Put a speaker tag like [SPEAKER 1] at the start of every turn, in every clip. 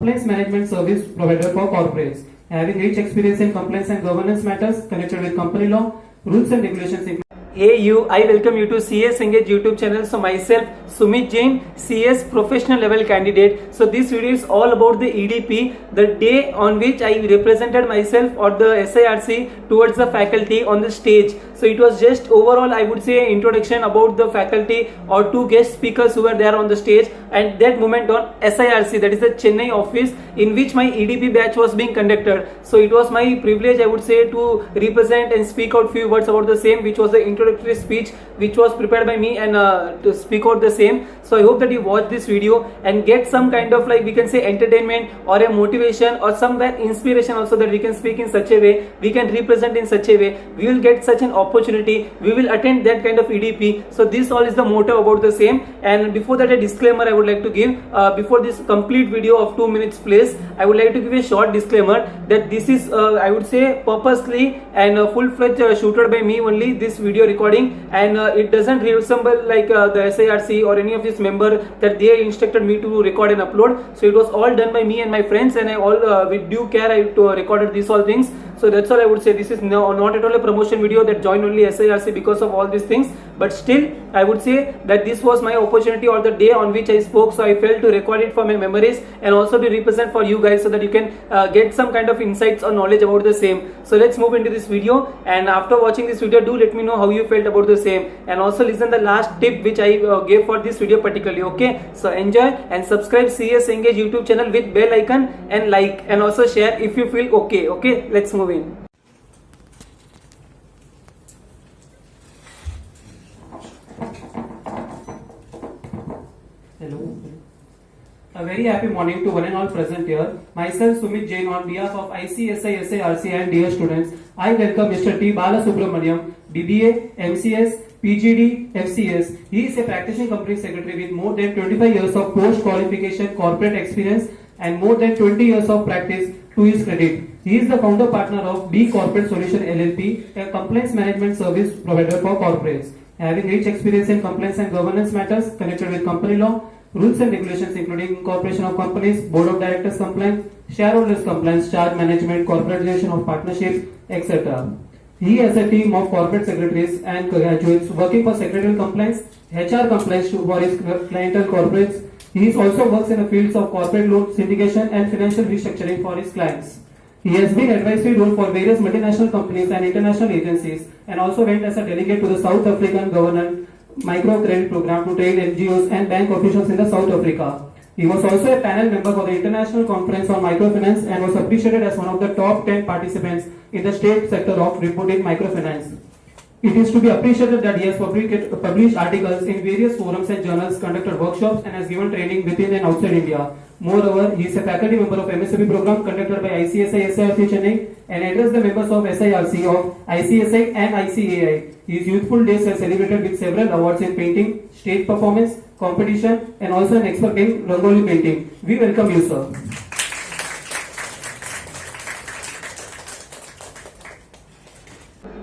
[SPEAKER 1] Compliance management service provider for corporates, having rich experience in compliance and governance matters connected with company law, rules and regulations.
[SPEAKER 2] Hey you, I welcome you to CS Engage YouTube channel. So myself Sumit Jain, CS professional level candidate. So this video is all about the EDP, the day on which I represented myself or the SIRC towards the faculty on the stage. So it was just overall, I would say, introduction about the faculty or two guest speakers who were there on the stage, and that moment on SIRC, that is the Chennai office in which my EDP batch was being conducted. So it was my privilege, I would say, to represent and speak out few words about the same, which was the introductory speech which was prepared by me, and to speak out the same. So I hope that you watch this video and get some kind of, like, we can say, entertainment or a motivation or somewhere inspiration also, that we can speak in such a way, we can represent in such a way, we will get such an opportunity, we will attend that kind of EDP. So this all is the motto about the same. And before that, a disclaimer I would like to give, before this complete video of 2 minutes plays, I would like to give a short disclaimer that this is I would say purposely and full-fledged shooted by me only, this video recording, and it doesn't resemble like the SIRC or any of this member that they instructed me to record and upload. So it was all done by me and my friends, and I all with due care I recorded these all things. So that's all I would say. This is not at all a promotion video that joined only SIRC because of all these things, but still I would say that this was my opportunity or the day on which I spoke, so I felt to record it for my memories and also to represent for you guys, so that you can get some kind of insights or knowledge about the same. So let's move into this video, and after watching this video, do let me know how you felt about the same, and also listen the last tip which I gave for this video particularly. Okay, so enjoy and subscribe CS Engage YouTube channel with bell icon, and like, and also share if you feel okay. Okay, let's move in.
[SPEAKER 1] Hello. A very happy morning to one and all present here. Myself Sumit Jain, on behalf of ICSI, SIRC and dear students, I welcome Mr. T. Balasubramaniam, BBA, MCS, PGD, FCS. He is a practicing company secretary with more than 25 years of post-qualification corporate experience and more than 20 years of practice to his credit. He is the founder partner of B Corporate Solution LLP, a compliance management service provider for corporates, having rich experience in compliance and governance matters connected with company law, rules and regulations including incorporation of companies, board of directors compliance, shareholders compliance, charge management, corporatization of partnerships, etc. He has a team of corporate secretaries and graduates working for secretarial compliance, HR compliance for his clientele corporates. He also works in the fields of corporate loan syndication and financial restructuring for his clients. He has been advisory role for various multinational companies and international agencies, and also went as a delegate to the South African government microcredit program to train NGOs and bank officials in the South Africa. He was also a panel member for the International Conference on Microfinance and was appreciated as one of the top 10 participants in the state sector of reporting microfinance. It is to be appreciated that he has published articles in various forums and journals, conducted workshops, and has given training within and outside India. Moreover, he is a faculty member of MSW program conducted by ICSI SIRC Chennai, and addressed the members of SIRC of ICSI and ICAI. His youthful days are celebrated with several awards in painting, stage performance, competition, and also an expert in Rangoli painting. We welcome you, sir.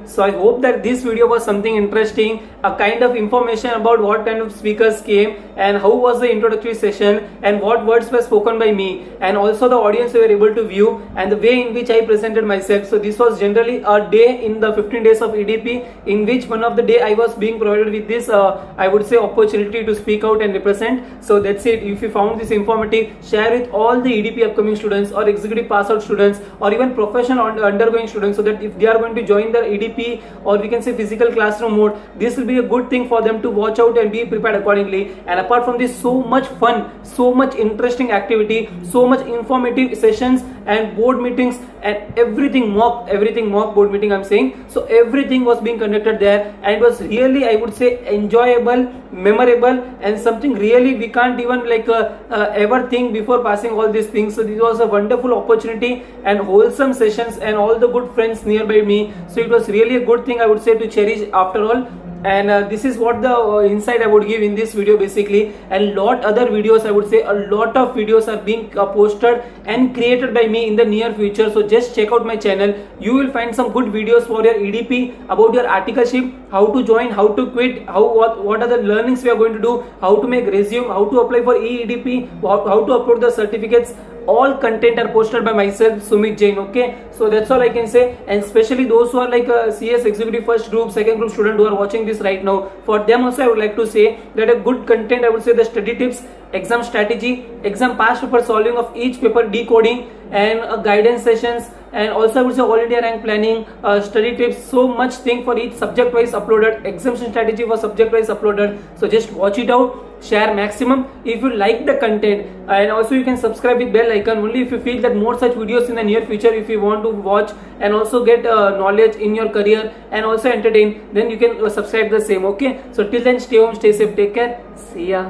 [SPEAKER 2] So I hope that this video was something interesting, a kind of information about what kind of speakers came and how was the introductory session and what words were spoken by me, and also the audience were able to view and the way in which I presented myself. So this was generally a day in the 15 days of EDP, in which one of the day I was being provided with this I would say opportunity to speak out and represent. So that's it. If you found this informative, share with all the EDP upcoming students or executive pass out students or even professional undergoing students, so that if they are going to join the EDP or we can say physical classroom mode, this will be a good thing for them to watch out and be prepared accordingly. And apart from this, so much fun, so much interesting activity, so much informative sessions and board meetings and everything mock board meeting I'm saying. So everything was being conducted there, and it was really, I would say, enjoyable, memorable, and something really we can't even like ever think before passing all these things. So this was a wonderful opportunity and wholesome sessions and all the good friends nearby me. So it was really a good thing, I would say, to cherish after all. And this is what the insight I would give in this video basically, and lot other videos, I would say a lot of videos are being posted and created by me in the near future. So just check out my channel, you will find some good videos for your EDP, about your articleship, how to join, how to quit, what are the learnings we are going to do, how to make resume, how to apply for EEDP, how to upload the certificates, all content are posted by myself, Sumit Jain. Okay, so that's all I can say. And especially those who are like CS executive first group, second group student who are watching this right now, for them also I would like to say that a good content, I would say the study tips, exam strategy, exam past paper solving of each paper, decoding, and guidance sessions, and also I would say all India rank planning, study tips, so much thing for each subject wise uploaded, exemption strategy for subject wise uploaded. So just watch it out, share maximum if you like the content, and also you can subscribe with bell icon only if you feel that more such videos in the near future, if you want to watch and also get knowledge in your career and also entertain, then you can subscribe the same. Okay, so till then, stay home, stay safe, take care, see ya.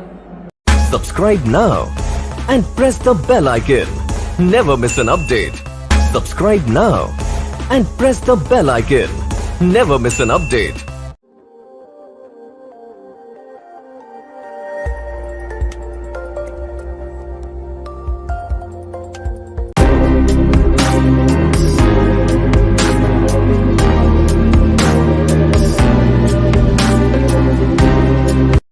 [SPEAKER 3] Subscribe now and press the bell icon. Never miss an update. Subscribe now and press the bell icon. Never miss an update.